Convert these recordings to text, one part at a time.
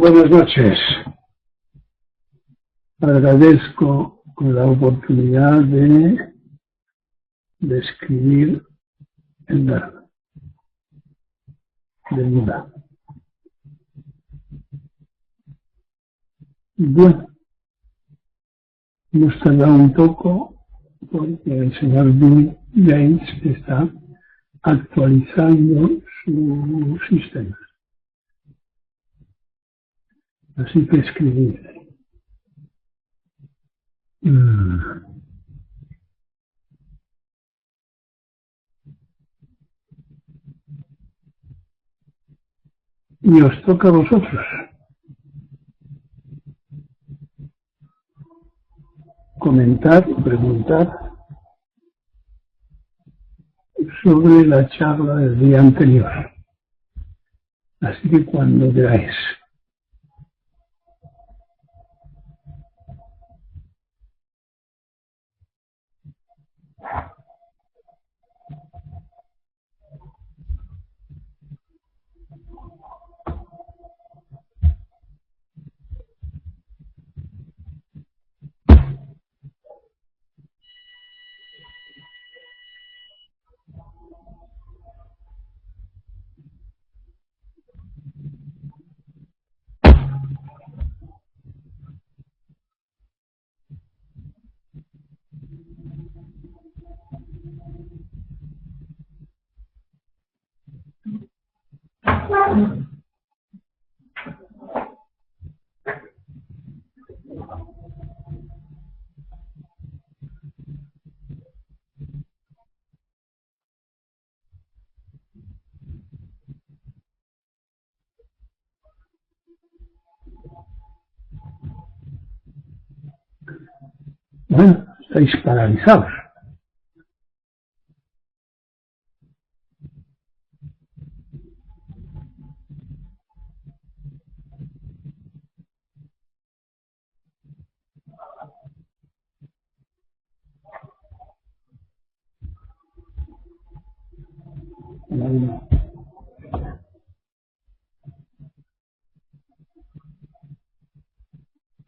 Buenas noches. Agradezco la oportunidad de escribir el Dharma del Buda. Bueno, hemos tardado un poco porque el señor Bill Gates está actualizando su sistema. Así que escribí. Y os toca a vosotros comentar o preguntar sobre la charla del día anterior. Así que cuando queráis. Bueno, estáis paralizados.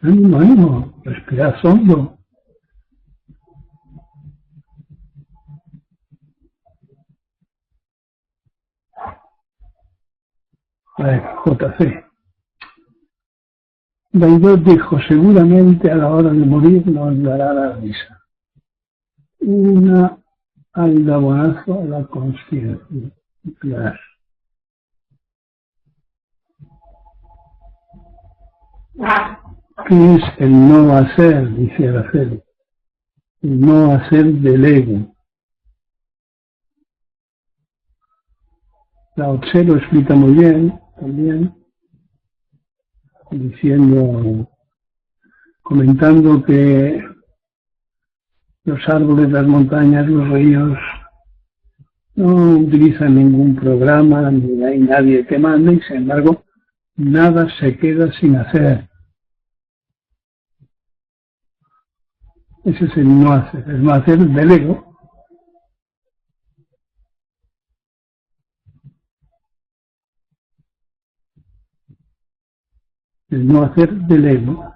Ánimo, respirad hondo. JC. Baidot dijo, seguramente a la hora de morir nos dará la risa. Una aldabonazo a la conciencia. Claro. ¿Qué es el no hacer? Dice Araceli. El no hacer del ego. Lao Tse lo explica muy bien también, diciendo, comentando que los árboles, las montañas, los ríos no utilizan ningún programa, ni hay nadie que mande, y sin embargo nada se queda sin hacer. Ese es el no hacer del ego. El no hacer del ego.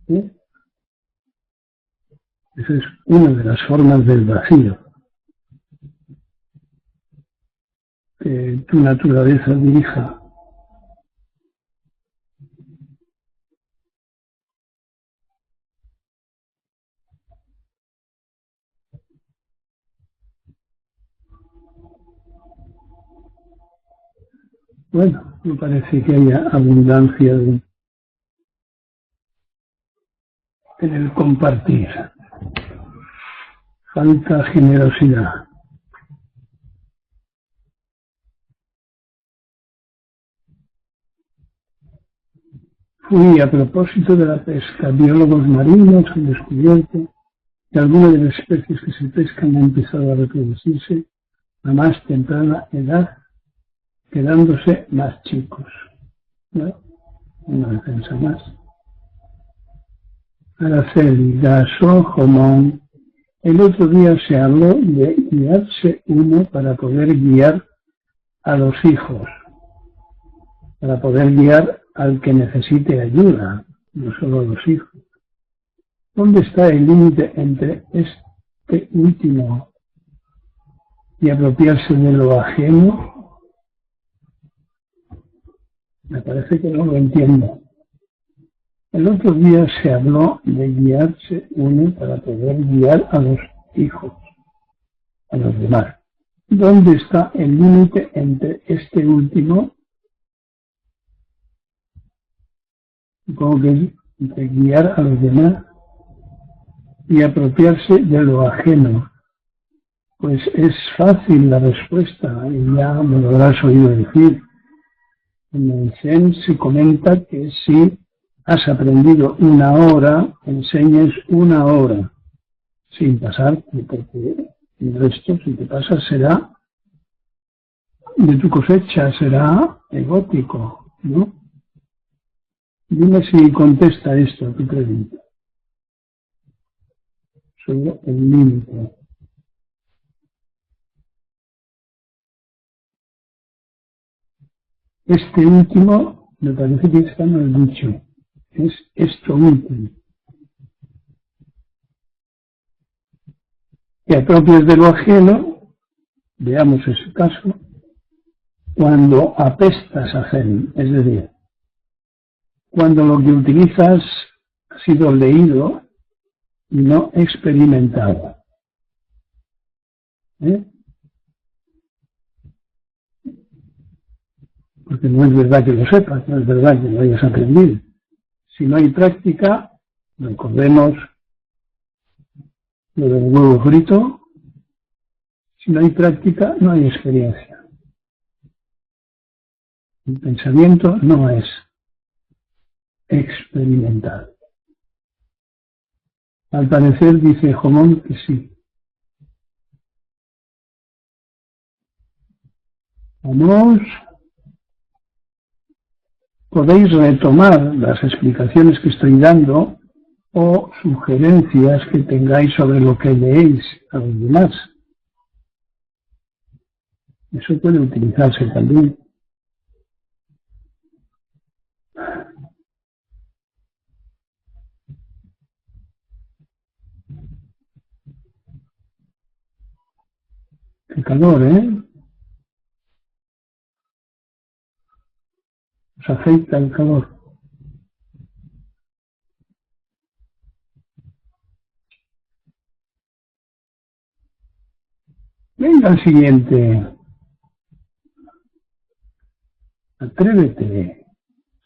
¿Sí? Esa es una de las formas del vacío. Que tu naturaleza dirija. Bueno, me parece que haya abundancia en el compartir. Falta generosidad. Fui a propósito de la pesca. Biólogos marinos han descubierto que algunas de las especies que se pescan han empezado a reproducirse a más temprana edad, quedándose más chicos. ¿No? Una defensa más. Araceli, Gaso, Jomón. El otro día se habló de guiarse uno para poder guiar a los hijos, para poder guiar al que necesite ayuda, no solo a los hijos. ¿Dónde está el límite entre este último y apropiarse de lo ajeno? Me parece que no lo entiendo. El otro día se habló de guiarse uno para poder guiar a los hijos, a los demás. ¿Dónde está el límite entre este último, como que es entre guiar a los demás y apropiarse de lo ajeno? Pues es fácil la respuesta, y ya me lo habrás oído decir. En el Zen se comenta que si has aprendido una hora, enseñes una hora, sin pasarte, porque el resto, si te pasas, será de tu cosecha, será egótico, ¿no? Dime si contesta esto a tu pregunta. Sobre el límite. Este último, me parece que está mal dicho. Es esto último. Te apropias de lo ajeno, veamos ese caso, cuando apestas a Zen, es decir, cuando lo que utilizas ha sido leído y no experimentado. Porque no es verdad que lo sepas, no es verdad que lo hayas aprendido. Si no hay práctica, recordemos lo del huevo frito, si no hay práctica, no hay experiencia. El pensamiento no es experimental. Al parecer dice Jomón que sí. Vamos. Podéis retomar las explicaciones que estoy dando o sugerencias que tengáis sobre lo que leéis a los demás. Eso puede utilizarse también. Qué calor, ¿eh? Os afecta el calor. Venga al siguiente. Atrévete.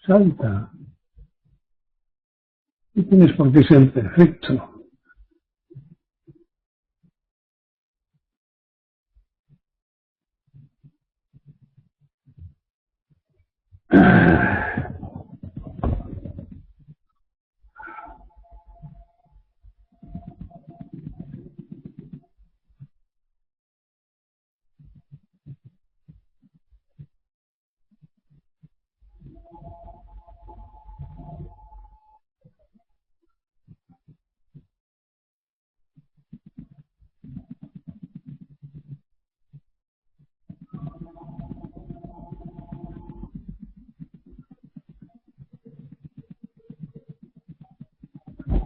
Salta. No tienes por qué ser perfecto.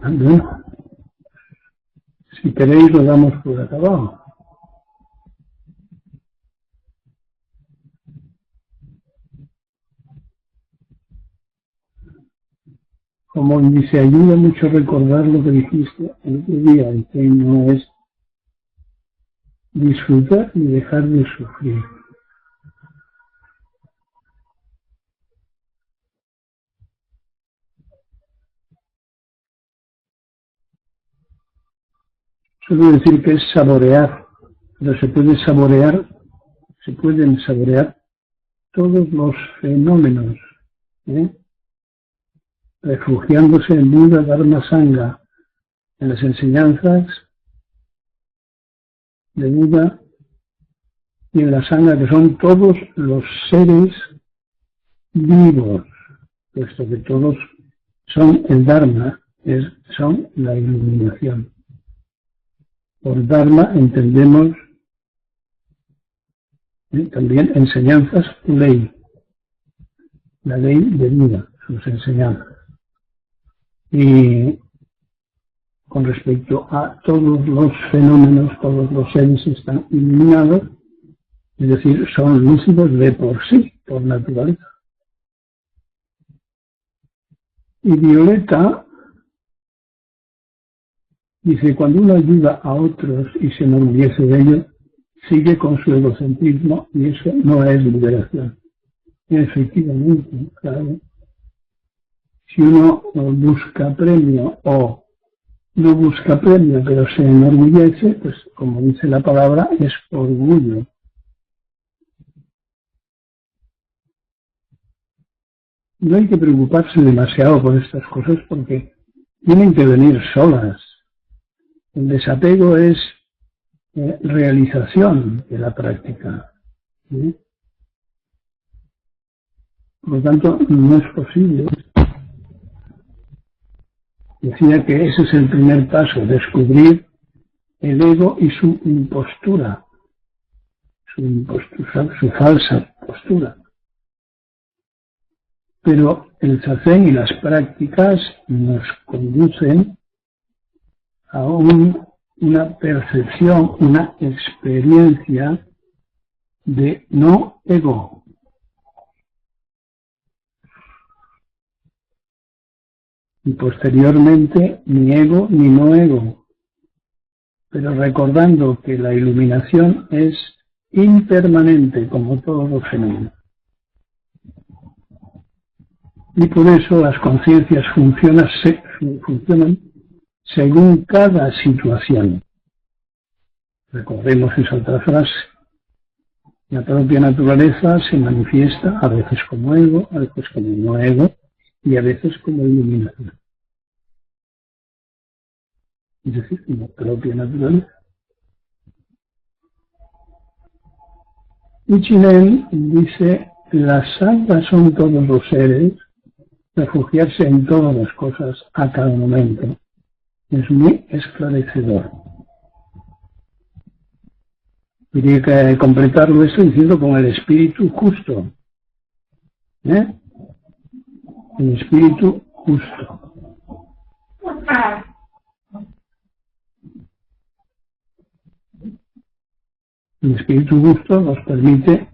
Bueno, si queréis lo damos por acabado. Como dice, ayuda mucho recordar lo que dijiste el otro día, y que no es disfrutar y dejar de sufrir. Suelo decir que es saborear, pero se pueden saborear todos los fenómenos, refugiándose en Buda, Dharma, Sangha, en las enseñanzas de Buda y en la Sangha, que son todos los seres vivos, puesto que todos son el Dharma, son la iluminación. Por Dharma entendemos también enseñanzas, ley, la ley de vida. sus enseñanzas. Y con respecto a todos los fenómenos, todos los seres están iluminados, es decir, son lúcidos de por sí, por naturaleza. Y Violeta dice, cuando uno ayuda a otros y se enorgullece de ello, sigue con su egocentrismo y eso no es liberación. Efectivamente, claro. Si uno busca premio o no busca premio, pero se enorgullece, pues como dice la palabra, es orgullo. No hay que preocuparse demasiado por estas cosas porque tienen que venir solas. El desapego es realización de la práctica. ¿Sí? Por lo tanto, no es posible. Decía que ese es el primer paso, descubrir el ego y su impostura, su falsa postura. Pero el zazen y las prácticas nos conducen a una percepción, una experiencia de no ego. Y posteriormente ni ego ni no ego. Pero recordando que la iluminación es impermanente como todos los fenómenos. Y por eso las conciencias funcionan según cada situación. Recordemos esa otra frase. La propia naturaleza se manifiesta a veces como ego, a veces como no ego y a veces como iluminación. Es decir, la propia naturaleza. Uchinen dice, las salvas son todos los seres, refugiarse en todas las cosas a cada momento. Es muy esclarecedor. Habría que completarlo esto diciendo con el espíritu justo. El espíritu justo. El espíritu justo nos permite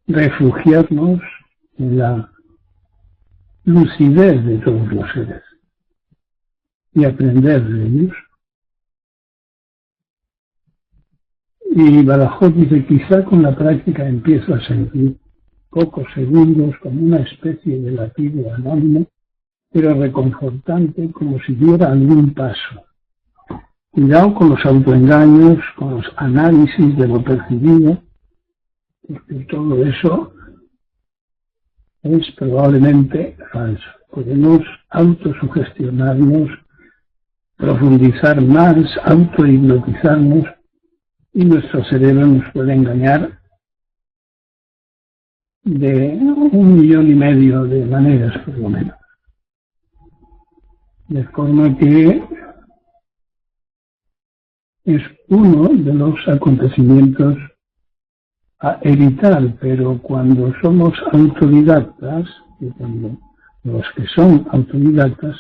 refugiarnos en la lucidez de todos los seres y aprender de ellos. Y Badajoz dice, quizá con la práctica empiezo a sentir pocos segundos como una especie de latido anónimo, pero reconfortante, como si diera algún paso. Cuidado con los autoengaños, con los análisis de lo percibido, porque todo eso es probablemente falso. Podemos autosugestionarnos, profundizar más, autohipnotizarnos, y nuestro cerebro nos puede engañar de 1,5 millones de maneras, por lo menos. De forma que es uno de los acontecimientos a evitar, pero cuando somos autodidactas, y cuando los que son autodidactas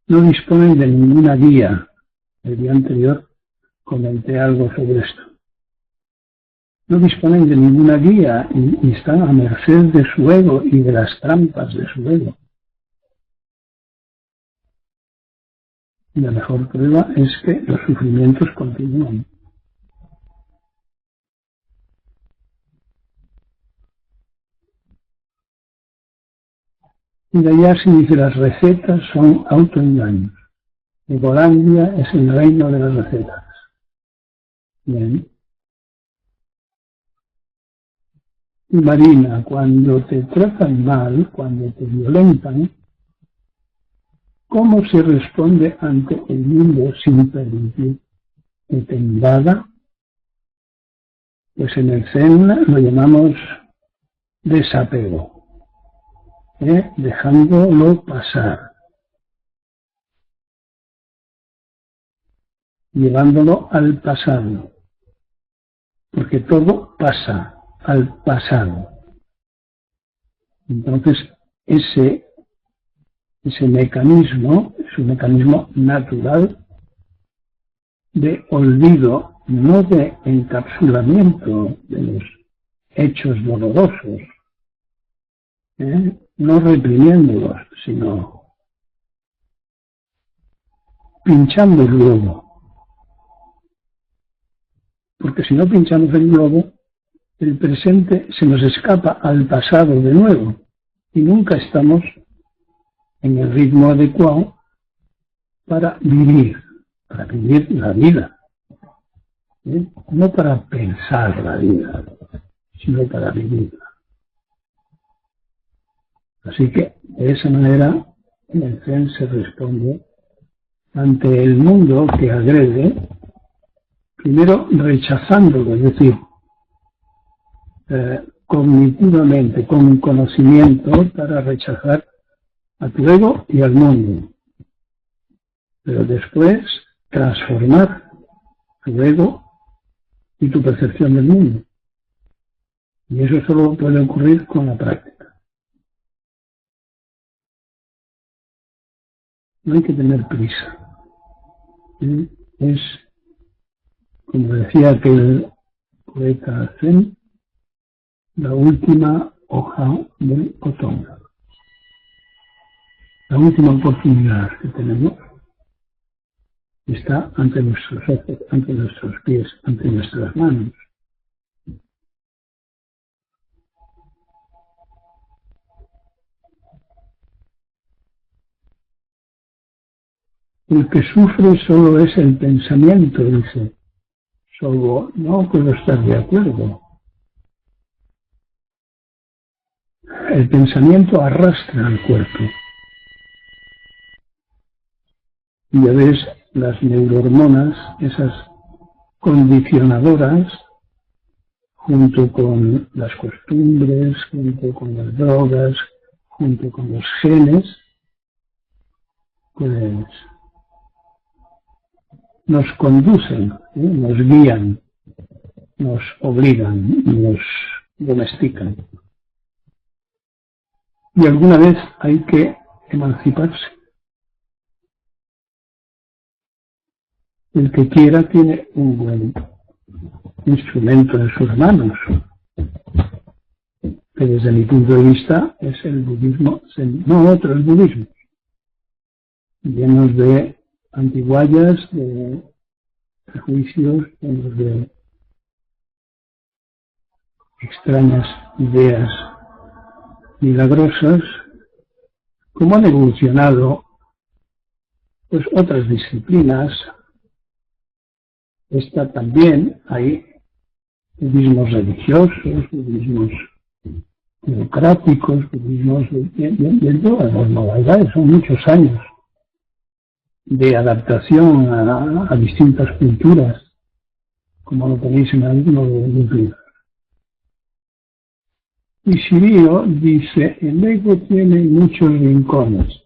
no disponen de ninguna guía. El día anterior comenté algo sobre esto. No disponen de ninguna guía y están a merced de su ego y de las trampas de su ego. Y la mejor prueba es que los sufrimientos continúan. Y de allá se dice las recetas son autoengaños. Egolandia es el reino de las recetas. Bien. Y Marina, cuando te tratan mal, cuando te violentan, ¿cómo se responde ante el mundo sin permitir que te invada? Pues en el Zen lo llamamos desapego, dejándolo pasar, llevándolo al pasado, porque todo pasa al pasado. Entonces, ese Ese mecanismo es un mecanismo natural de olvido, no de encapsulamiento de los hechos dolorosos, no reprimiéndolos, sino pinchando el globo. Porque si no pinchamos el globo, el presente se nos escapa al pasado de nuevo y nunca estamos en el ritmo adecuado para vivir la vida, no para pensar la vida, sino para vivirla. Así que de esa manera en el Zen se responde ante el mundo que agrede, primero rechazándolo, es decir, cognitivamente, con conocimiento para rechazar a tu ego y al mundo, pero después transformar tu ego y tu percepción del mundo. Y eso solo puede ocurrir con la práctica. No hay que tener prisa. Es, como decía aquel poeta Zen, la última hoja del otoño. La última oportunidad que tenemos está ante nuestros ojos, ante nuestros pies, ante nuestras manos. El que sufre solo es el pensamiento, dice Sobo. No puedo estar de acuerdo. El pensamiento arrastra al cuerpo. Y ya ves las neurohormonas, esas condicionadoras, junto con las costumbres, junto con las drogas, junto con los genes, pues nos conducen, nos guían, nos obligan, nos domestican. Y alguna vez hay que emanciparse. El que quiera tiene un buen instrumento en sus manos, que desde mi punto de vista es el budismo, no otros budismos, llenos de antiguallas, de prejuicios, llenos de extrañas ideas milagrosas, como han evolucionado pues otras disciplinas. Esta también, hay budismos religiosos, budismos democráticos, budismos de todas las modalidades, son muchos años de adaptación a distintas culturas, como lo tenéis en algunos de los libros. Y Shirio dice, el ego tiene muchos rincones.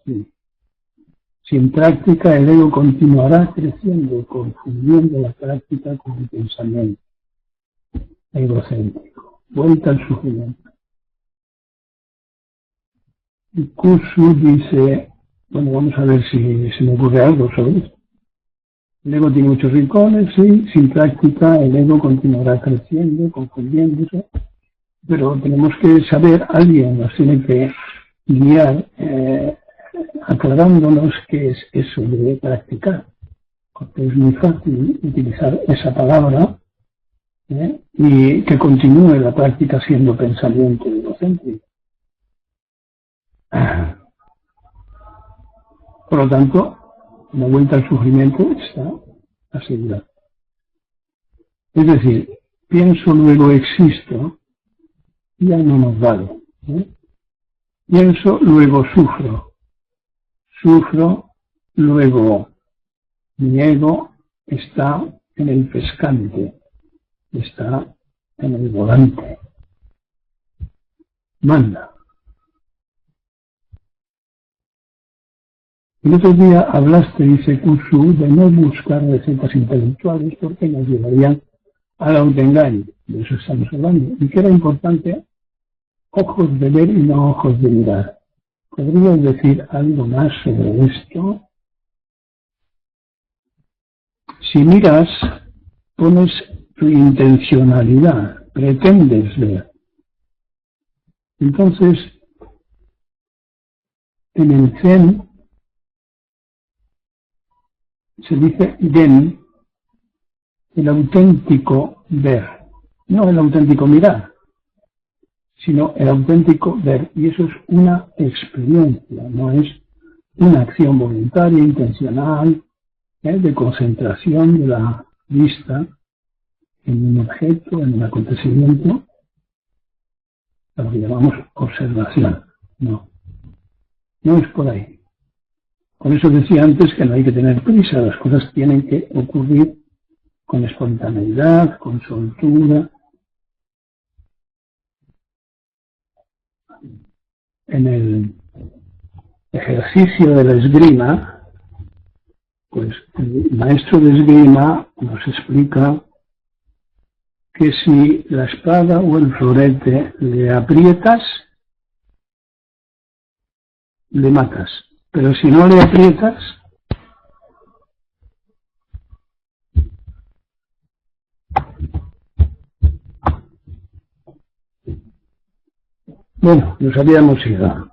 Sin práctica, el ego continuará creciendo, confundiendo la práctica con el pensamiento egocéntrico. Vuelta al sufrimiento. Y Kusu dice, bueno, vamos a ver si me ocurre algo sobre esto. El ego tiene muchos rincones, sí, sin práctica el ego continuará creciendo, confundiéndose, pero tenemos que saber, alguien nos tiene que guiar, aclarándonos qué es eso de practicar, porque es muy fácil utilizar esa palabra y que continúe la práctica siendo pensamiento egocéntrico. Por lo tanto, la vuelta al sufrimiento está asegurada. Es decir, pienso, luego existo, ya no nos vale. Pienso, luego sufro. Sufro, luego mi ego está en el pescante, está en el volante. Manda. El otro día hablaste, dice Kusu, de no buscar recetas intelectuales porque nos llevarían al autoengaño. De eso estamos hablando. Y que era importante ojos de ver y no ojos de mirar. ¿Podrías decir algo más sobre esto? Si miras, pones tu intencionalidad, pretendes ver. Entonces, en el Zen se dice Gen, el auténtico ver, no el auténtico mirar, sino el auténtico ver. Y eso es una experiencia, no es una acción voluntaria, intencional, de concentración de la vista en un objeto, en un acontecimiento, lo que llamamos observación. No, no es por ahí. Por eso decía antes que no hay que tener prisa, las cosas tienen que ocurrir con espontaneidad, con soltura. En el ejercicio de la esgrima, pues el maestro de esgrima nos explica que si la espada o el florete le aprietas, le matas. Pero si no le aprietas, bueno, nos habíamos ido.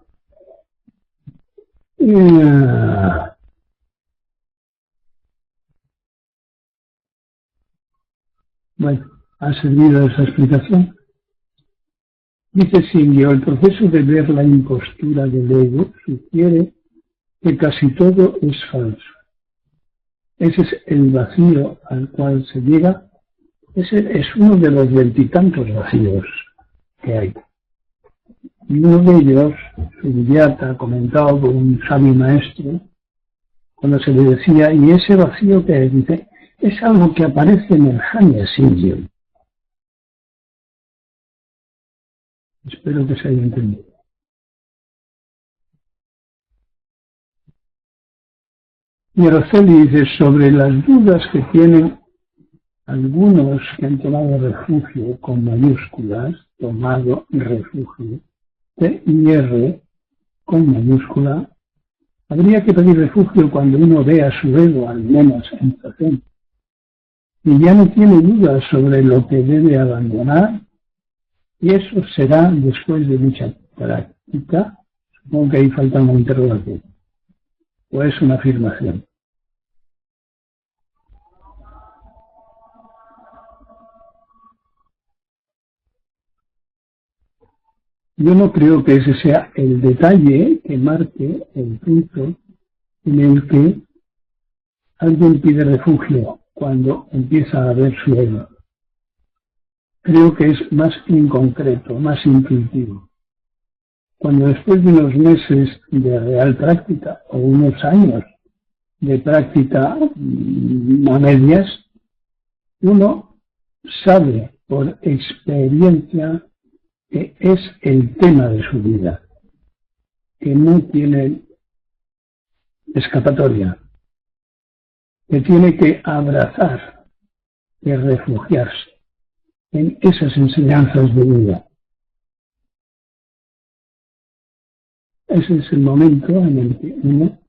Bueno, ¿ha servido esa explicación? Dice Singio, el proceso de ver la impostura del ego sugiere que casi todo es falso. Ese es el vacío al cual se llega. Ese es uno de los veintitantos vacíos que hay. Y uno de ellos, Subidiata, comentado por un sabio maestro, cuando se le decía, y ese vacío que dice, es algo que aparece en el Jnana Singyo. Espero que se haya entendido. Y Araceli dice, sobre las dudas que tienen algunos que han tomado refugio con mayúsculas, tomado refugio, T-I-R con mayúscula, habría que pedir refugio cuando uno ve a su ego, al menos en Zen, y ya no tiene dudas sobre lo que debe abandonar, y eso será después de mucha práctica. Supongo que ahí falta una interrogación, o es una afirmación. Yo no creo que ese sea el detalle que marque el punto en el que alguien pide refugio cuando empieza a ver su ego. Creo que es más inconcreto, más intuitivo. Cuando después de unos meses de real práctica o unos años de práctica a medias, uno sabe por experiencia que es el tema de su vida, que no tiene escapatoria, que tiene que abrazar, que refugiarse en esas enseñanzas de vida. Ese es el momento en el que uno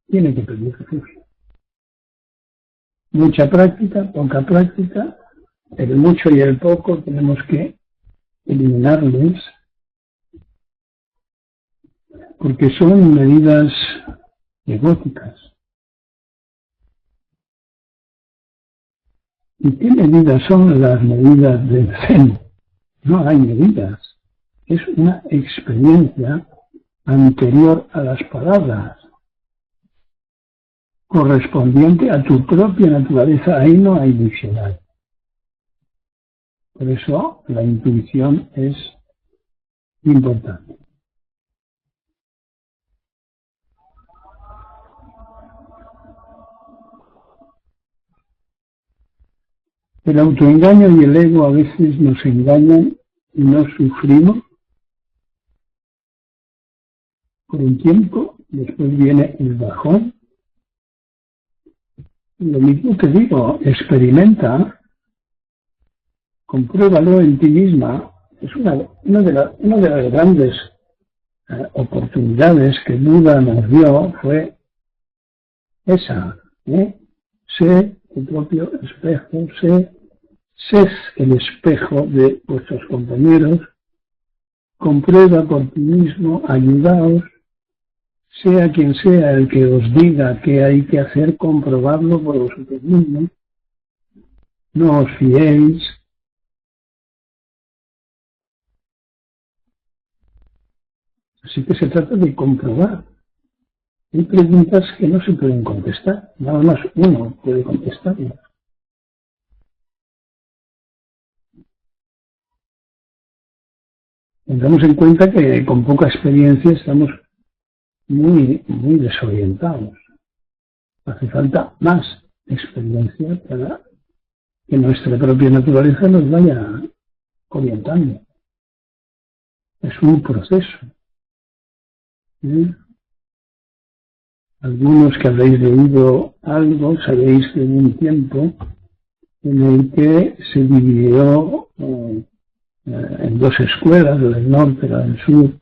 tiene que pedir refugio. Mucha práctica, poca práctica, el mucho y el poco tenemos que eliminarles, porque son medidas egóticas. ¿Y qué medidas son las medidas del Zen? No hay medidas. Es una experiencia anterior a las palabras, correspondiente a tu propia naturaleza. Ahí no hay diccionario. Por eso la intuición es importante. El autoengaño y el ego a veces nos engañan y nos sufrimos por un tiempo, después viene el bajón. Lo mismo que digo, experimenta, compruébalo en ti misma. Es una de las grandes oportunidades que Buda nos dio fue esa, sé tu propio espejo, sé el espejo de vuestros compañeros, comprueba por ti mismo, ayudaos, sea quien sea el que os diga qué hay que hacer, comprobadlo por vosotros mismos, no os fiéis. Así que se trata de comprobar. Hay preguntas que no se pueden contestar, nada más uno puede contestarlas. Tengamos en cuenta que con poca experiencia estamos muy desorientados. Hace falta más experiencia para que nuestra propia naturaleza nos vaya orientando. Es un proceso. Algunos que habréis leído algo sabéis que hubo un tiempo en el que se dividió en dos escuelas, la del norte y la del sur,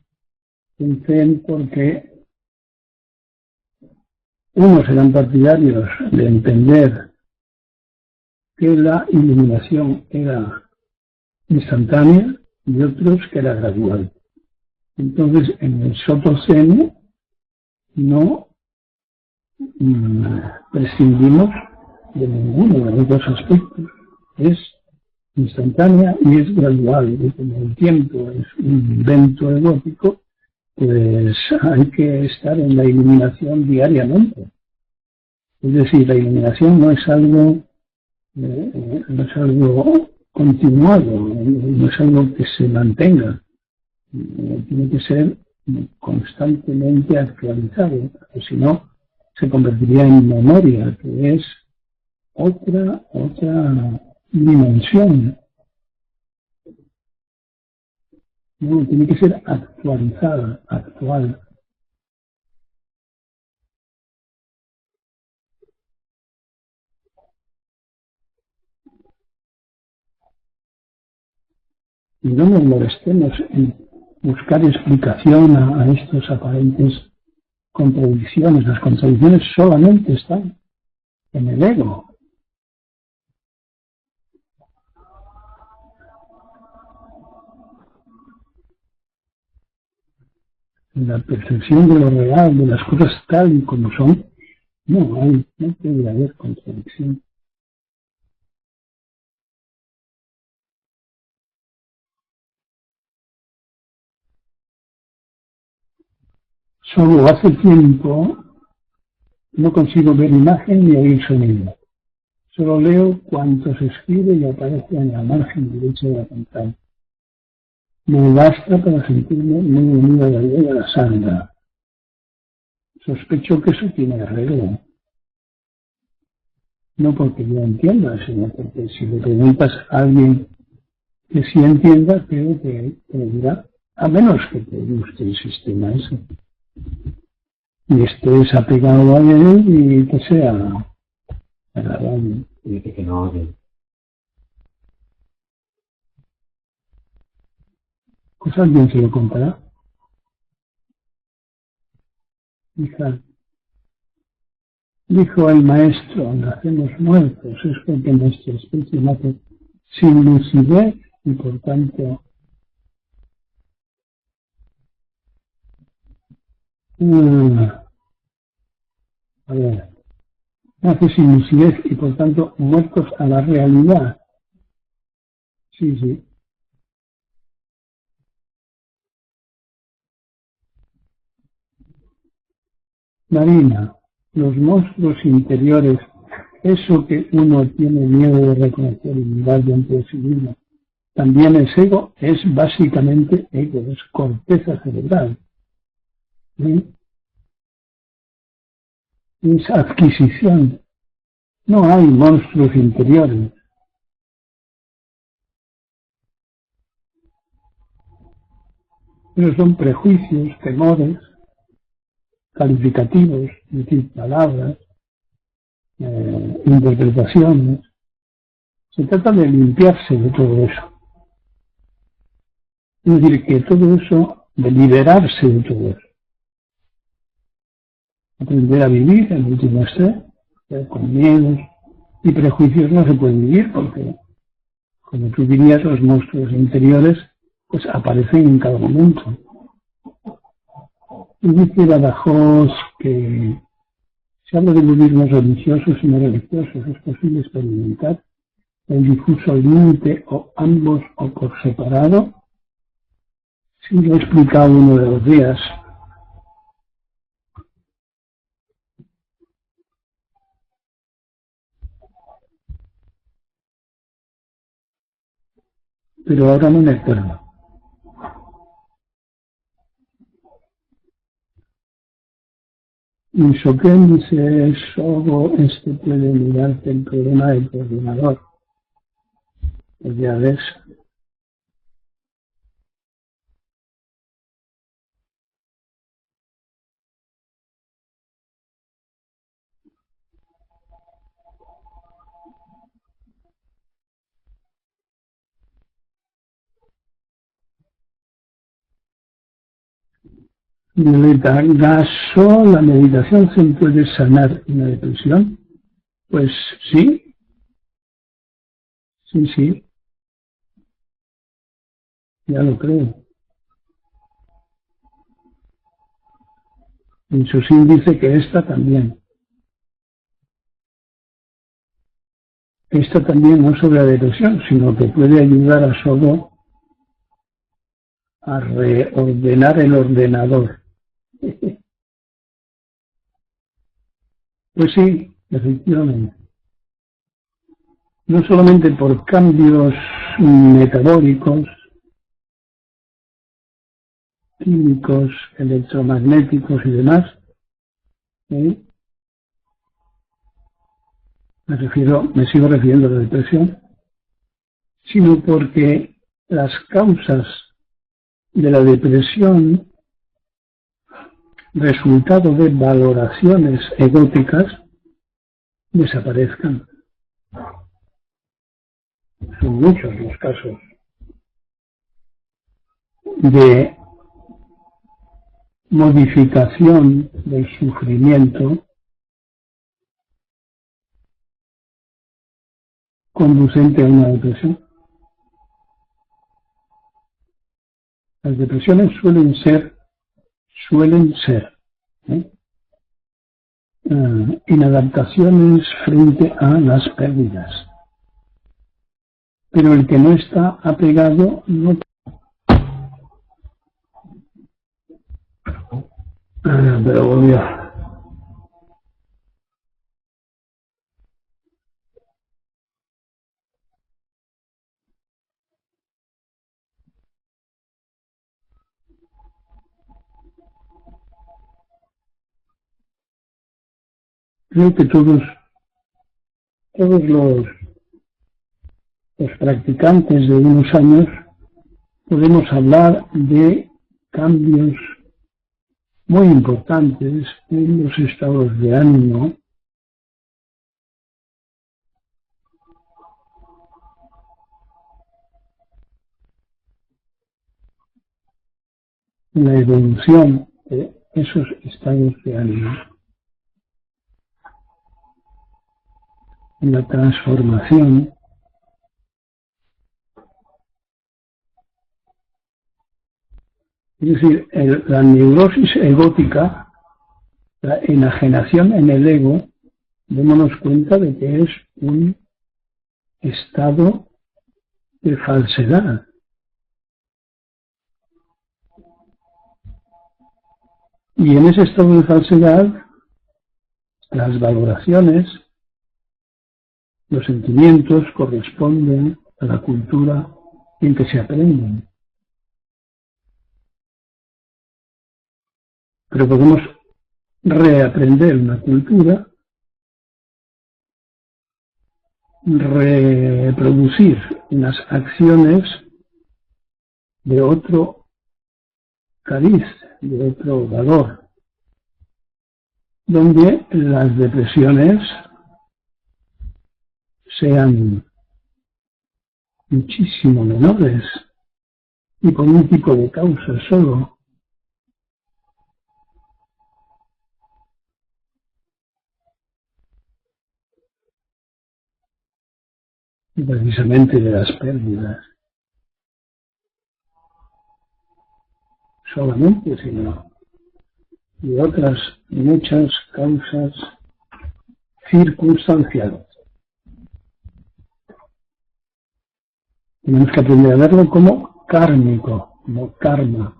en Zen, porque unos eran partidarios de entender que la iluminación era instantánea y otros que era gradual. Entonces, en el Soto Zen no prescindimos de ninguno de los dos aspectos. Es instantánea y es gradual. Y como el tiempo es un invento egótico, pues hay que estar en la iluminación diariamente. Es decir, la iluminación no es algo continuado, no es algo que se mantenga. Tiene que ser constantemente actualizado, porque si no se convertiría en memoria, que es otra dimensión. No, tiene que ser actualizada, actual. Y no nos molestemos en buscar explicación a estas aparentes contradicciones. Las contradicciones solamente están en el ego. En la percepción de lo real, de las cosas tal y como son, no puede haber contradicción. Solo hace tiempo no consigo ver imagen ni oír sonido. Solo leo cuanto se escribe y aparece en la margen derecha de la pantalla. Me basta para sentirme muy unido a la idea de la sangre. Sospecho que eso tiene arreglo. No porque yo entienda, sino porque si le preguntas a alguien que sí entienda, creo que te dirá, a menos que te guste el sistema ese. Y estés apegado a él y que sea agradable. Dice que no oye. Pues alguien se lo contará. Hija, dijo el maestro, nacemos muertos, es porque nuestra especie nace sin lucidez y por tanto nace sin lucidez y por tanto muertos a la realidad. Sí. Marina, los monstruos interiores, eso que uno tiene miedo de reconocer y mirar dentro de sí mismo, también es ego, es básicamente ego, es corteza cerebral. ¿Sí? Es adquisición. No hay monstruos interiores. Pero son prejuicios, temores, calificativos, es decir, palabras, interpretaciones. Se trata de limpiarse de todo eso. Es decir, que todo eso de liberarse de todo eso. Aprender a vivir en último extremo, con miedos y prejuicios no se puede vivir porque, como tú dirías, los monstruos interiores pues aparecen en cada momento. Y dice Badajoz que se habla de budismos religiosos y no religiosos, es posible experimentar el difuso límite o ambos o por separado. Sí, lo he explicado uno de los días. Pero ahora no me acuerdo. Y Shoken dice, solo puede mirarte el problema del coordinador. Pues ya ves. Violeta, ¿Gaso la meditación se puede sanar una depresión? Pues sí, sí, ya lo creo. En su dice que esta también. Esta también no sobre la depresión, sino que puede ayudar a solo a reordenar el ordenador. Pues sí, efectivamente. No solamente por cambios metabólicos, químicos, electromagnéticos y demás, me sigo refiriendo a la depresión, sino porque las causas de la depresión, resultado de valoraciones egóticas, desaparezcan. Son muchos los casos de modificación del sufrimiento conducente a una depresión. Las depresiones suelen ser inadaptaciones frente a las pérdidas. Pero el que no está apegado no. Pero volvió. Creo que todos los practicantes de unos años podemos hablar de cambios muy importantes en los estados de ánimo, en la evolución de esos estados de ánimo, en la transformación. Es decir, la neurosis egótica, la enajenación en el ego, démonos cuenta de que es un estado de falsedad. Y en ese estado de falsedad, las valoraciones, los sentimientos corresponden a la cultura en que se aprenden. Pero podemos reaprender una cultura, reproducir unas acciones de otro cariz, de otro valor, donde las depresiones sean muchísimo menores y por un tipo de causa solo, y precisamente de las pérdidas solamente, sino de otras muchas causas circunstanciales. Tenemos que aprender a verlo como kármico, como karma,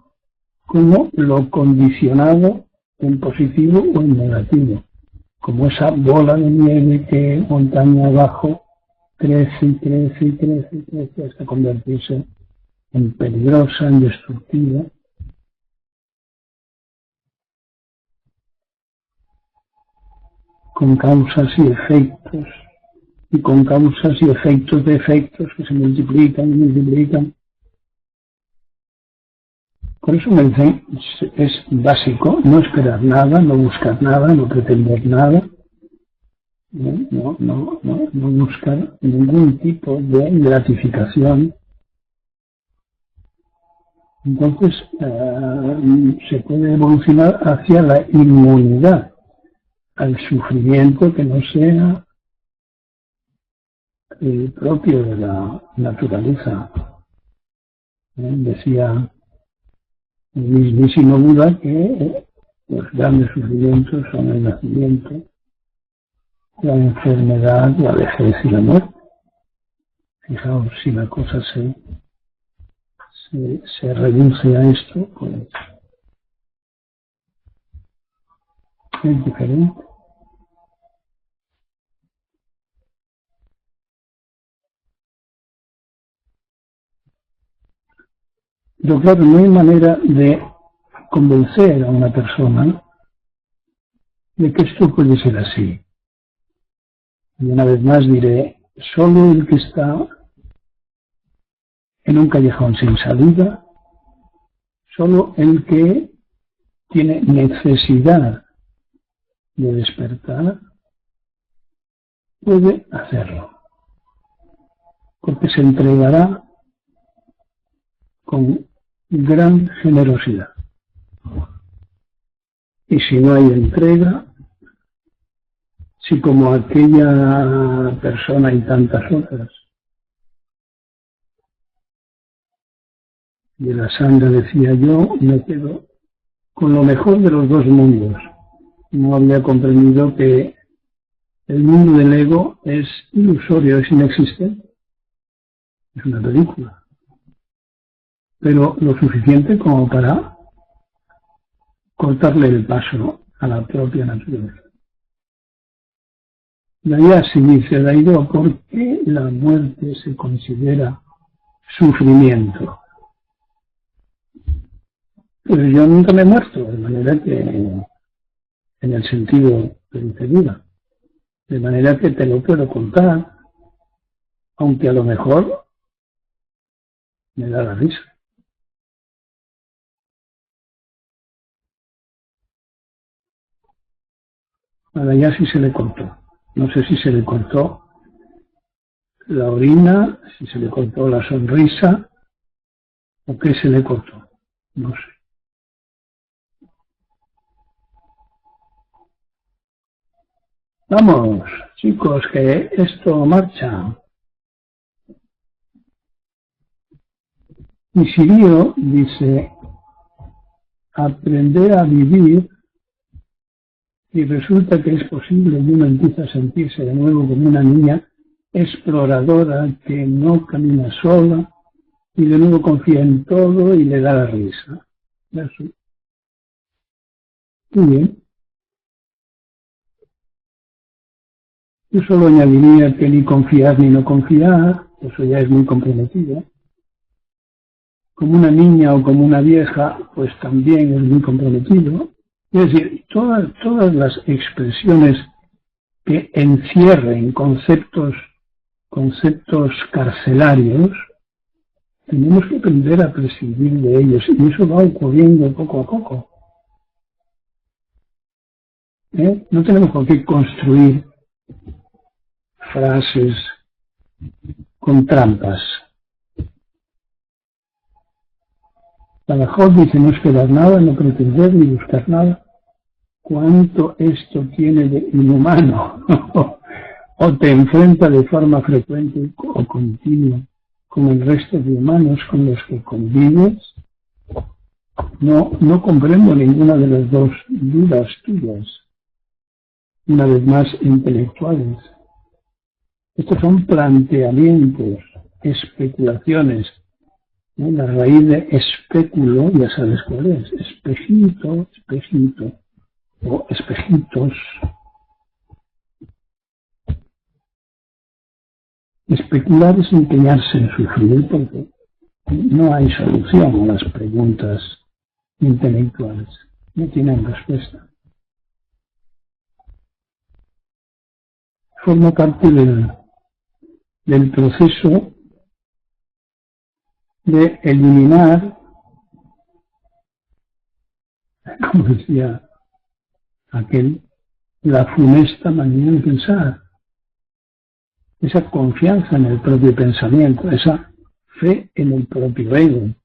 como lo condicionado en positivo o en negativo, como esa bola de nieve que montaña abajo crece y crece y crece y crece hasta convertirse en peligrosa, en destructiva. Con causas y efectos, y con causas y efectos de efectos que se multiplican y multiplican. Por eso me dicen, es básico no esperar nada, no buscar nada, no pretender nada, no buscar ningún tipo de gratificación. Entonces se puede evolucionar hacia la inmunidad al sufrimiento que no sea propio de la naturaleza. Decía el mismísimo Buda que los grandes sufrimientos son el nacimiento, la enfermedad, la vejez y la muerte. Fijaos, si la cosa se reduce a esto, pues es diferente. Pero claro, no hay manera de convencer a una persona de que esto puede ser así. Y una vez más diré, solo el que está en un callejón sin salida, solo el que tiene necesidad de despertar, puede hacerlo. Porque se entregará con gran generosidad. Y si no hay entrega, si como aquella persona y tantas otras, de la sangre decía yo, me quedo con lo mejor de los dos mundos. No había comprendido que el mundo del ego es ilusorio, es inexistente. Es una película. Pero lo suficiente como para cortarle el paso a la propia naturaleza. De ahí así dice Daido, ¿por qué la muerte se considera sufrimiento? Pues yo nunca me he muerto, de manera que, en el sentido de vida, de manera que te lo puedo contar, aunque a lo mejor me da la risa. Ahora ya sí se le cortó. No sé si se le cortó la orina, si se le cortó la sonrisa, o qué se le cortó. No sé. Vamos, chicos, que esto marcha. Y Sirio dice, aprender a vivir, y resulta que es posible y uno empieza a sentirse de nuevo como una niña exploradora que no camina sola y de nuevo confía en todo y le da la risa. Eso. Muy bien. Yo solo añadiría que ni confiar ni no confiar, eso ya es muy comprometido. Como una niña o como una vieja, pues también es muy comprometido. Es decir, todas las expresiones que encierren conceptos carcelarios, tenemos que aprender a prescindir de ellos, y eso va ocurriendo poco a poco. No tenemos por qué construir frases con trampas. La mejor dice no esperar nada, no pretender ni buscar nada. ¿Cuánto esto tiene de inhumano? o te enfrenta de forma frecuente o continua con el resto de humanos con los que convives. No comprendo ninguna de las dos dudas tuyas, una vez más intelectuales. Estos son planteamientos, especulaciones. La raíz de espéculo, ya sabes cuál es, espejito, espejito, o espejitos. Especular es empeñarse en sufrir porque no hay solución a las preguntas intelectuales, no tienen respuesta. Forma parte del proceso de eliminar, como decía aquel, la funesta manía de pensar, esa confianza en el propio pensamiento, esa fe en el propio ego.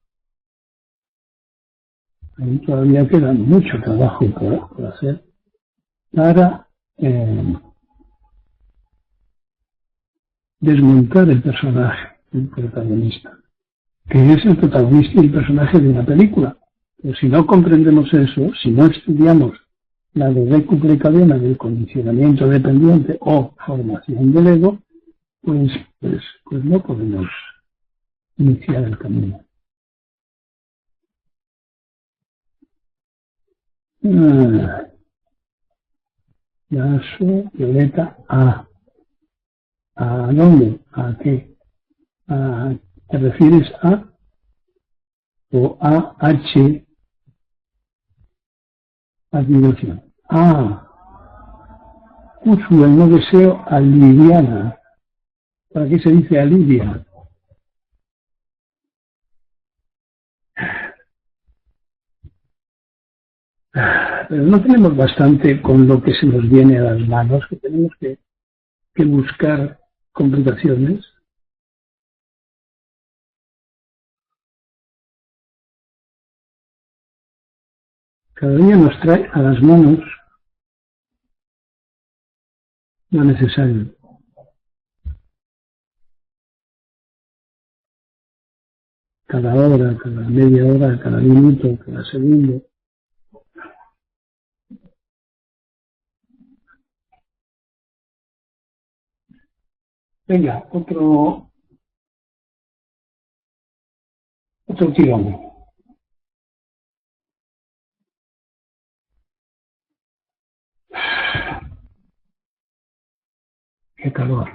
Ahí todavía queda mucho trabajo por hacer para desmontar el personaje, el protagonista, que es el protagonista y el personaje de una película. Pero si no comprendemos eso, si no estudiamos la decúple cadena del condicionamiento dependiente o formación del ego, pues no podemos iniciar el camino. Yaso, Violeta, A. ¿A dónde? ¿A qué? ¿Te refieres a o a H? Admiración. Úrsula, no deseo aliviana. ¿Para qué se dice alivia? Pero no tenemos bastante con lo que se nos viene a las manos, que tenemos que buscar complicaciones. Cada día nos trae a las manos lo necesario. Cada hora, cada media hora, cada minuto, cada segundo. Venga, otro tirón. Qué calor.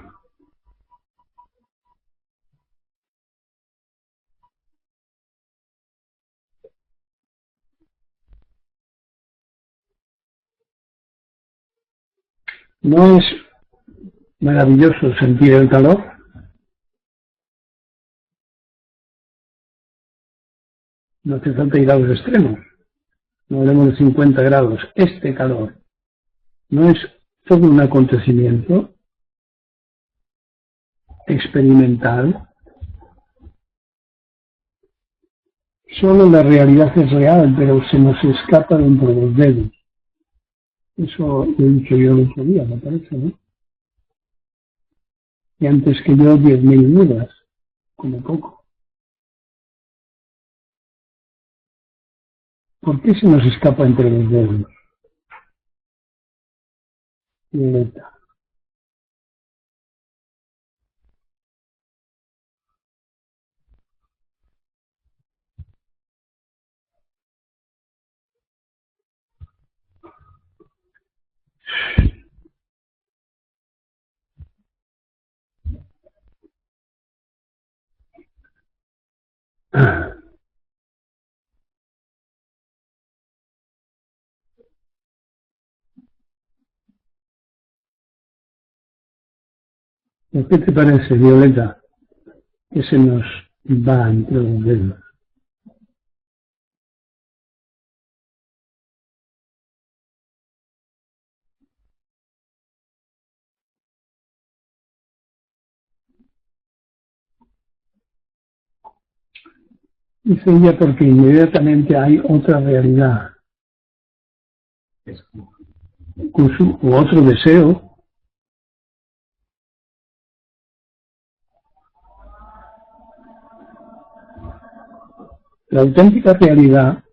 ¿No es maravilloso sentir el calor? No hace falta ir a los extremos. No hablemos de 50 grados. Este calor no es todo un acontecimiento experimental. Solo la realidad es real, pero se nos escapa dentro de los dedos. Eso lo he dicho yo el otro día, me parece, ¿no? Y antes que yo 10.000 dudas, como poco. ¿Por qué se nos escapa entre los dedos? Violeta. ¿Qué te parece, Violeta, que se nos va entre los dedos? Dice ella porque inmediatamente hay otra realidad, incluso, u otro deseo, La auténtica realidad,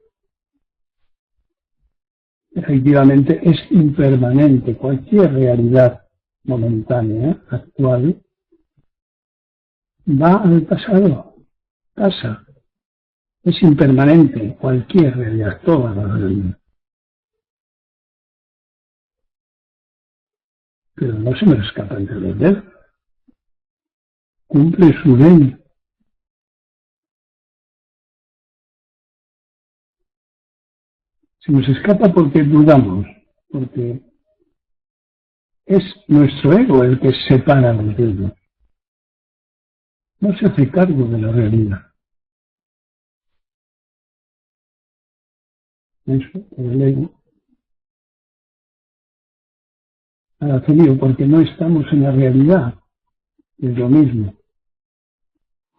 efectivamente, es impermanente. Cualquier realidad momentánea, actual, va al pasado, pasa. Es impermanente cualquier realidad, toda la realidad. Pero no se nos escapa entre los dedos. Cumple su ley. Se nos escapa porque dudamos, porque es nuestro ego el que separa los dedos. No se hace cargo de la realidad. Eso, el ego. Hace lío porque no estamos en la realidad. Es lo mismo.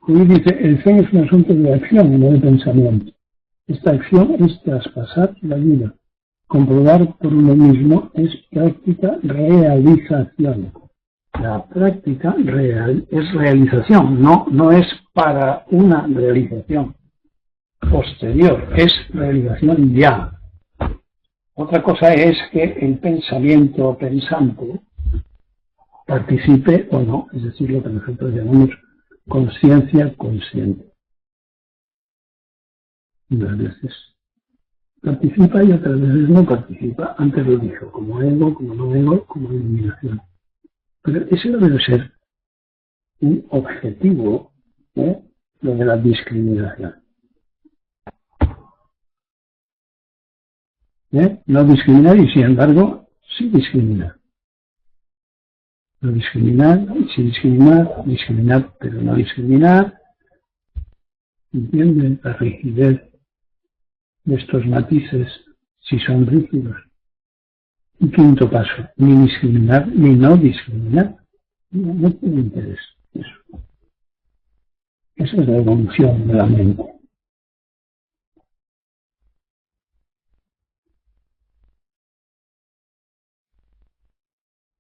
Y dice, el Zen es un asunto de acción, no de pensamiento. Esta acción es traspasar la vida. Comprobar por uno mismo es práctica realización. La práctica real es realización, no es para una realización posterior, es realización ya. Otra cosa es que el pensamiento pensante participe o no, es decir, lo que nosotros llamamos conciencia consciente. Unas veces participa y otras veces no participa. Antes lo dijo, como ego, como no ego, como iluminación. Pero ese no debe ser un objetivo, lo de la discriminación. No discriminar y sin embargo sí discriminar. No discriminar y sin discriminar, discriminar pero no discriminar. ¿Entienden? La rigidez de estos matices, si son rígidos. Y quinto paso, ni discriminar ni no discriminar. No tiene interés eso. Esa es la evolución de la mente.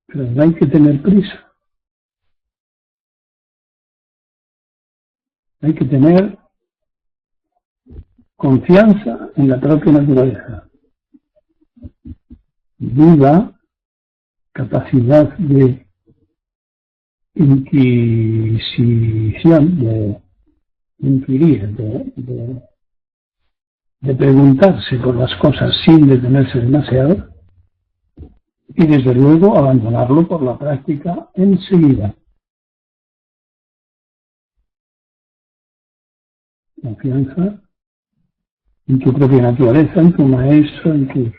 Pero no hay que tener prisa. Hay que tener confianza en la propia naturaleza. Duda, capacidad de inquisición, de inquirir, de preguntarse por las cosas sin detenerse demasiado y desde luego abandonarlo por la práctica enseguida. Confianza en tu propia naturaleza, en tu maestro, en tus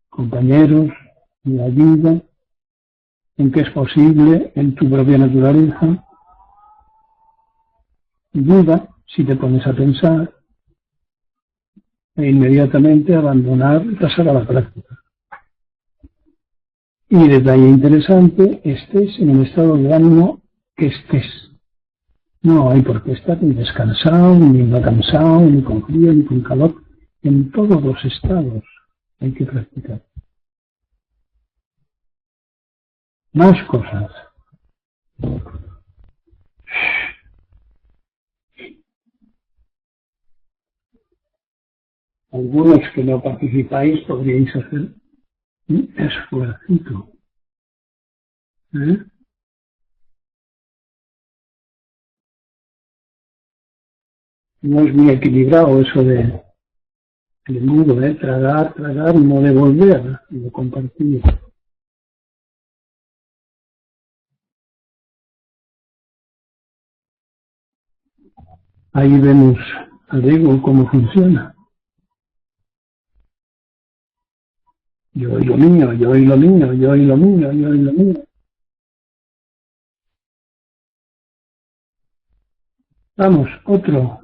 compañeros, en la ayuda, en que es posible, en tu propia naturaleza. Duda si te pones a pensar e inmediatamente abandonar y pasar a la práctica. Y detalle interesante, estés en el estado de ánimo que estés. No hay por qué estar ni descansado, ni no cansado, ni con frío, ni con calor. En todos los estados hay que practicar. Más cosas. Algunos que no participáis podríais hacer un esfuercito. No es muy equilibrado eso de el mundo, tragar, tragar y no devolver, y no compartir. Ahí vemos al ego cómo funciona. Yo y lo mío, yo y lo mío, yo y lo mío, yo y lo mío. Vamos, otro.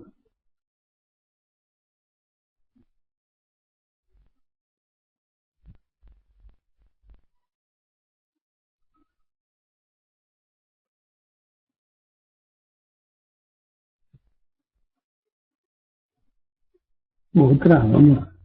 Otra, vamos.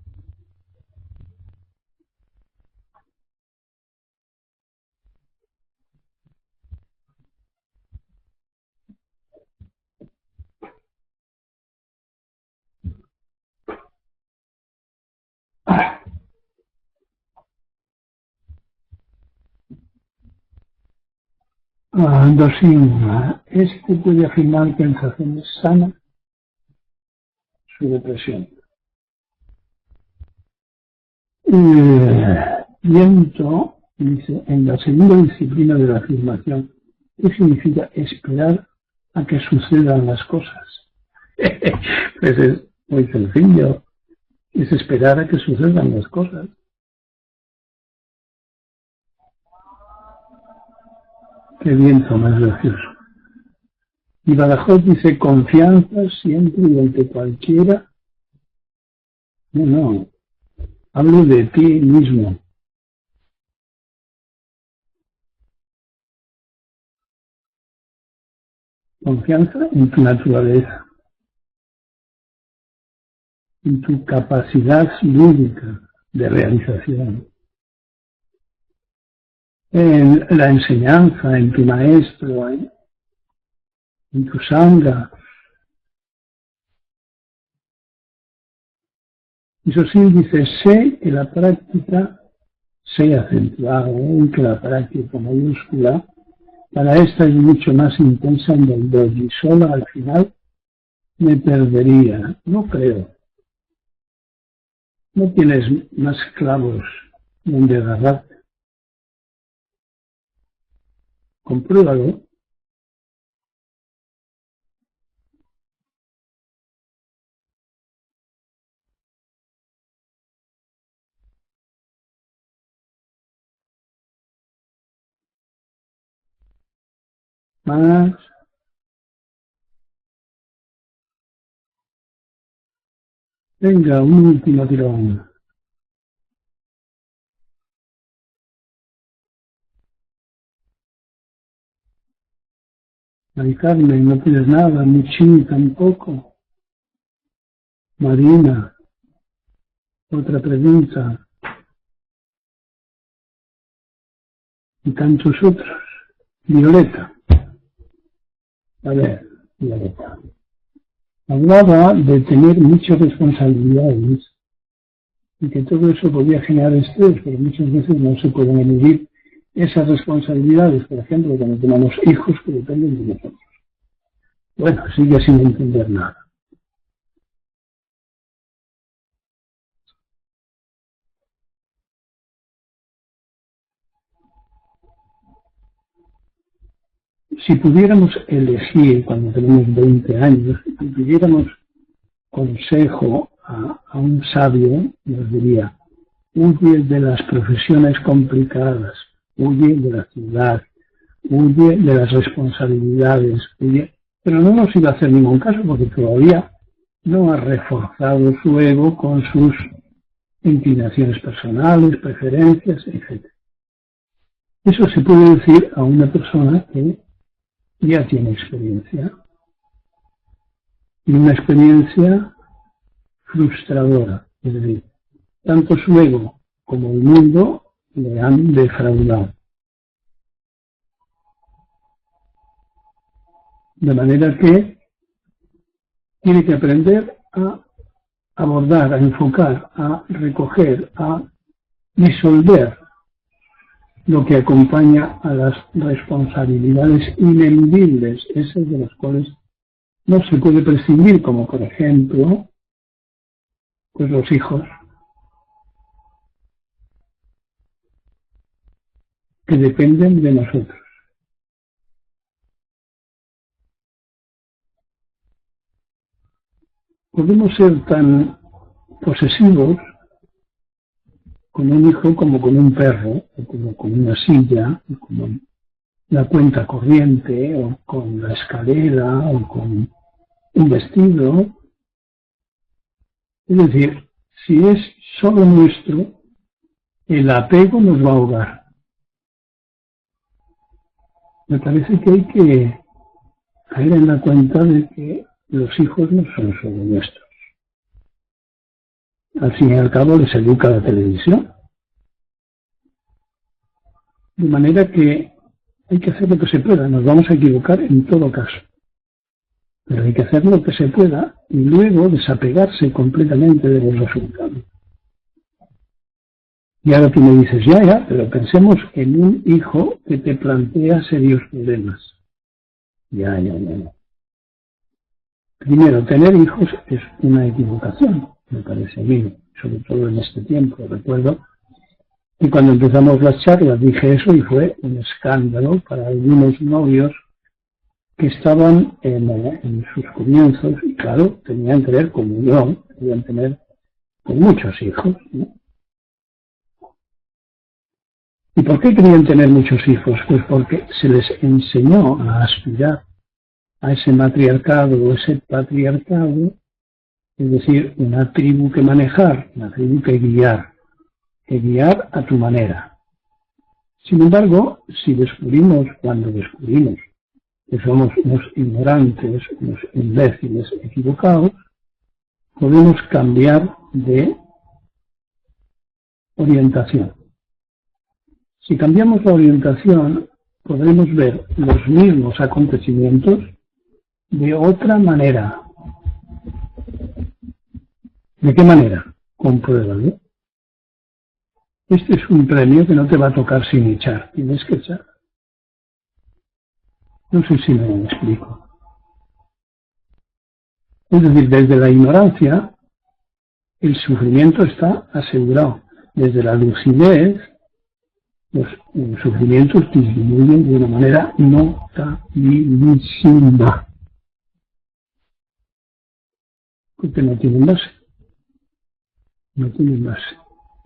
Dosing, este puede afirmar que en razones sana su depresión. Viento dice, en la segunda disciplina de la afirmación, ¿qué significa esperar a que sucedan las cosas? Pues es muy sencillo, es esperar a que sucedan las cosas. Qué viento más gracioso. Y Badajoz dice, confianza siempre y ante cualquiera. No, hablo de ti mismo. Confianza en tu naturaleza, en tu capacidad lúdica de realización, en la enseñanza, en tu maestro, en tu sangha. Eso sí, dice, sé que la práctica, sé acentuado, que la práctica mayúscula, para esta es mucho más intensa en el doji. Sola al final me perdería. No creo. No tienes más clavos donde agarrarte. Compruébalo. Más. Venga, un último tirón. Mari Carmen, no tienes nada. Michi tampoco. Marina, otra pregunta. Y tantos otros. Violeta. A ver, Violeta. Hablaba de tener muchas responsabilidades y que todo eso podía generar estrés, pero muchas veces no se pueden eludir esas responsabilidades, por ejemplo, cuando tenemos hijos que dependen de nosotros. Bueno, sigue sin entender nada. Si pudiéramos elegir cuando tenemos 20 años, si pidiéramos consejo a un sabio, nos diría, huye de las profesiones complicadas, huye de la ciudad, huye de las responsabilidades, huye, pero no nos iba a hacer ningún caso porque todavía no ha reforzado su ego con sus inclinaciones personales, preferencias, etc. Eso se puede decir a una persona que ya tiene experiencia, y una experiencia frustradora, es decir, tanto su ego como el mundo le han defraudado. De manera que tiene que aprender a abordar, a enfocar, a recoger, a disolver lo que acompaña a las responsabilidades ineludibles, esas de las cuales no se puede prescindir, como por ejemplo, pues los hijos, que dependen de nosotros. Podemos ser tan posesivos con un hijo como con un perro, o como con una silla, o como la cuenta corriente, o con la escalera, o con un vestido. Es decir, si es solo nuestro, el apego nos va a ahogar. Me parece que hay que caer en la cuenta de que los hijos no son solo nuestros. Al fin y al cabo les educa la televisión. De manera que hay que hacer lo que se pueda. Nos vamos a equivocar en todo caso. Pero hay que hacer lo que se pueda y luego desapegarse completamente de los resultados. Y ahora tú me dices, ya, pero pensemos en un hijo que te plantea serios problemas. Ya. Primero, tener hijos es una equivocación, me parece a mí, sobre todo en este tiempo. Recuerdo que cuando empezamos las charlas dije eso y fue un escándalo para algunos novios que estaban en sus comienzos y claro, tenían que ver como yo, querían tener con muchos hijos, ¿no? ¿Y por qué querían tener muchos hijos? Pues porque se les enseñó a aspirar a ese matriarcado o ese patriarcado, es decir, una tribu que manejar, una tribu que guiar a tu manera. Sin embargo, cuando descubrimos que somos unos ignorantes, unos imbéciles equivocados, podemos cambiar de orientación. Si cambiamos la orientación, podremos ver los mismos acontecimientos de otra manera. ¿De qué manera? Compruébalo. Este es un premio que no te va a tocar sin echar. Tienes que echar. No sé si me explico. Es decir, desde la ignorancia, el sufrimiento está asegurado. Desde la lucidez, los sufrimientos disminuyen de una manera notabilísima. Porque no tienen base. No tienen base.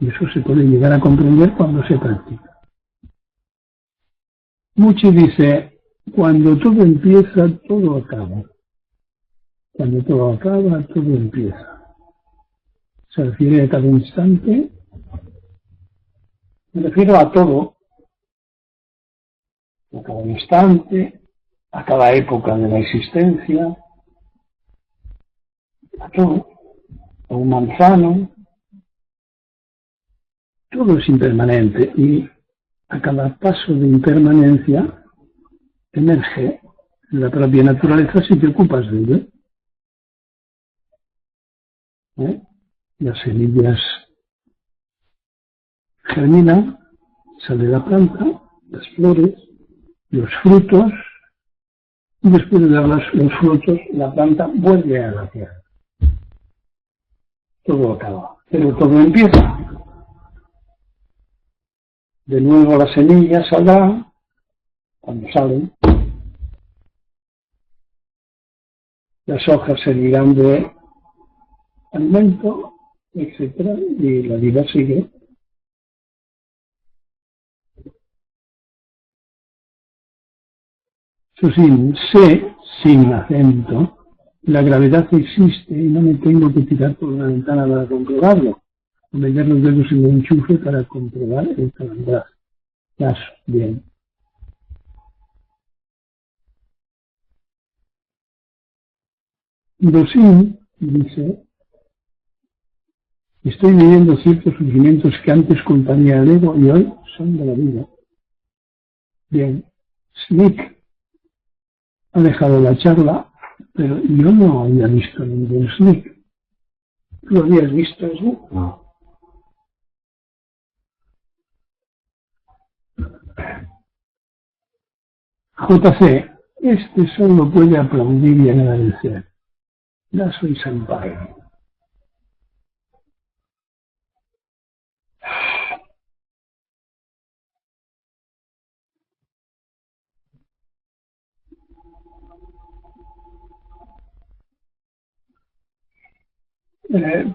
Y eso se puede llegar a comprender cuando se practica. Muchi dice, cuando todo empieza, todo acaba. Cuando todo acaba, todo empieza. Se refiere a cada instante. Me refiero a todo. A cada instante, a cada época de la existencia, a todo. A un manzano. Todo es impermanente y a cada paso de impermanencia emerge la propia naturaleza si te ocupas de ello. Las semillas germinan, sale la planta, las flores, los frutos, y después de dar los frutos, la planta vuelve a la tierra. Todo acaba, pero todo empieza. De nuevo la semilla saldrá, cuando salen, las hojas servirán de alimento, etcétera, y la vida sigue. Eso sí, sé, sin acento, la gravedad existe y no me tengo que tirar por una ventana para comprobarlo, o meter los dedos en un enchufe para comprobar el calambrazo. Estás bien. Dosín dice, estoy viviendo ciertos sufrimientos que antes culparía al ego y hoy son de la vida. Bien. Sneak ha dejado la charla, pero yo no había visto ningún Sneak. ¿Tú habías visto eso? No. JC, este solo puede aplaudir y agradecer. Ya soy San Padre.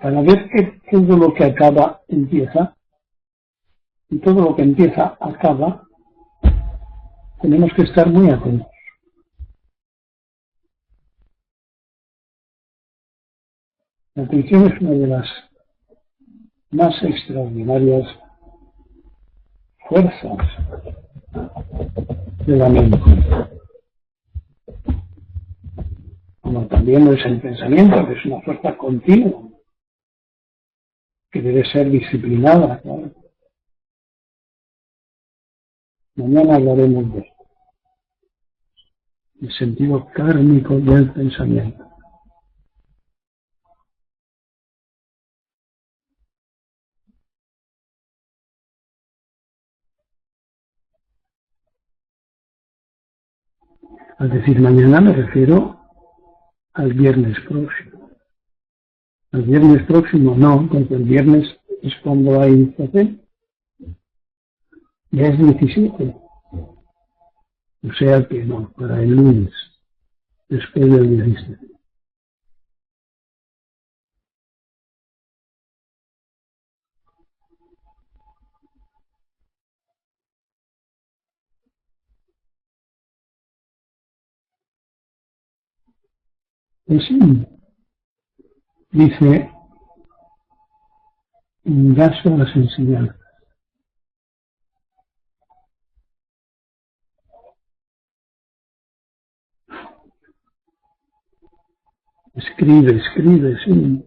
Para ver que todo lo que acaba empieza, y todo lo que empieza acaba, tenemos que estar muy atentos. La atención es una de las más extraordinarias fuerzas de la mente. Como también lo es el pensamiento, que es una fuerza continua, que debe ser disciplinada, claro. Mañana hablaremos de esto, el sentido kármico del pensamiento. Al decir mañana me refiero al viernes próximo. Al viernes próximo no, porque el viernes es cuando hay café. Ya es 17. O sea que no, para el lunes, después del 17. Sí, dice, gasto a las enseñanzas. Escribe, sí.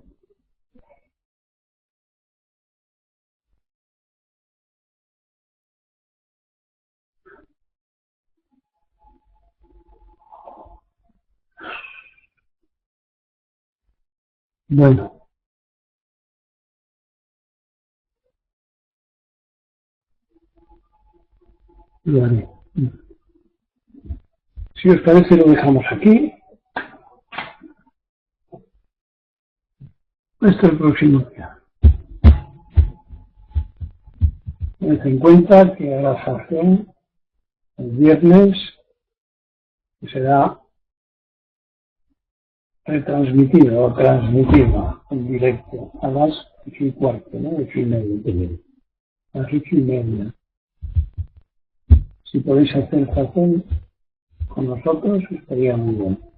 Bueno, lo haré. Si os parece, lo dejamos aquí. Hasta el próximo día. Tened en cuenta que la sesión el viernes será retransmitida o transmitida en directo a las 8:15, ¿no? 8:30. A las 8:30. Si podéis hacer sesión con nosotros, estaría muy bien.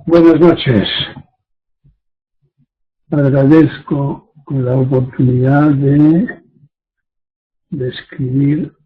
Buenas noches. Agradezco la oportunidad de escribir